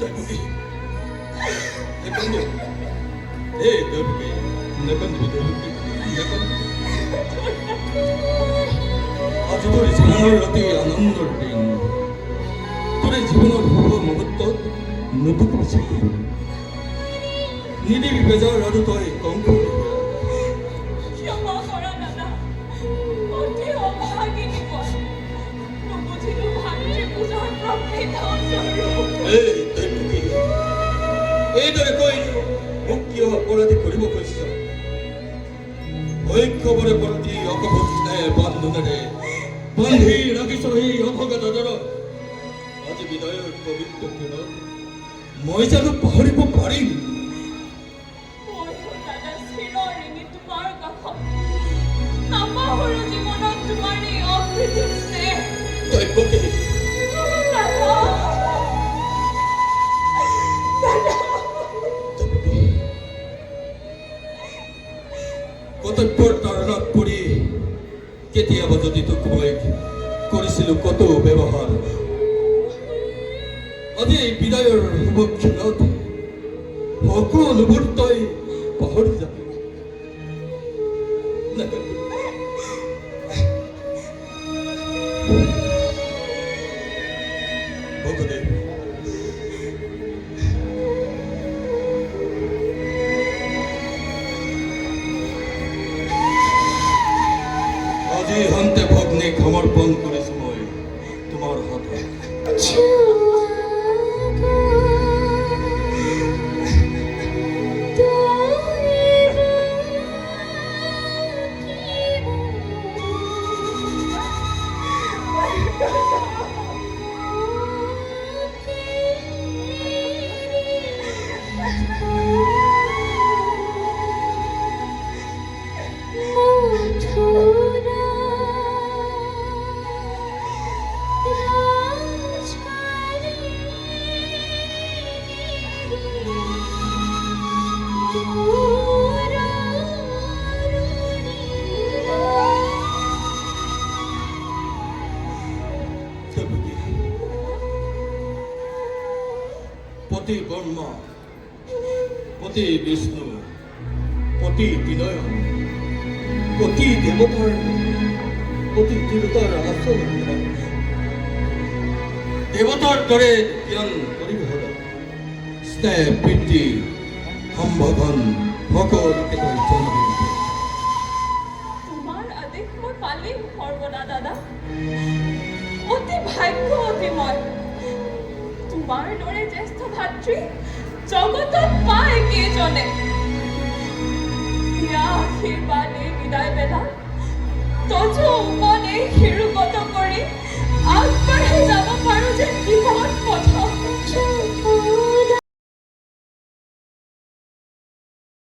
Deputy. Nakandu. Hey, Deputy. Nakandu. আজ তোৰ জীবনেৰ অতি আনন্দৰ দিন তোৰ জীবনেৰ শুভ মুহূৰ্ত নতুন আছে নিদিবি বেজাৰ আৰু তই কংক ক্ষমা কৰা দাদা অতি অভাগিনী মই নবুজিলো ভাতৃ পূজাৰ প্ৰকৃত স্বৰূপ এই তই এইদৰে কৈ মোক কিয় অপৰাধী কৰিব খুজিছ ঐক্যবৰে প্ৰতি অকপটে বান্ধোনেৰে বান্ধি ৰাখিছ সেই অভগত দৰ আজি বিদায়ৰ পবিত্ৰ দিনত মই জানো পাহৰিব পাৰিম মইও দাদা চিৰৰিণী তোমাৰ কাষত নাপাহৰো জীৱনত তোমাৰ এই অকৃত্ৰিম স্নেহ তই বকে দাদা কৰ্তব্যৰ তাৰণাত পৰি কেতিয়াবা যদি তোক মই কৰিছিলোঁ কত ব্যৱহাৰ আজি এই বিদায়ৰ শুভ ক্ষণত সকলোবোৰ তই পাহৰি যাবি ভগদেৱ আজি হন্তে ভগ্নীক সমৰ্পণ কৰিছো মই তোমাৰ হাতত পতি ব্ৰহ্মা পতি বিষ্ণু পতি বিনয় পতি দেৱতাৰ আচৰণ দেৱতাৰ দৰে জ্ঞান পৰিভৰ স্নেহ প্ৰীতি সম্ভাৱন সকলোকে তই জনাবি তোমাৰ আদেশ মই পালিম সৰ্বদা দাদা অতি ভাগ্যৱতী মই তোমাৰ দৰে জ্যেষ্ঠ ভাতৃ জগতত পায় কেইজনে দিয়া আশীৰ্বাদ এই বিদায় বেলা তজু উপন এই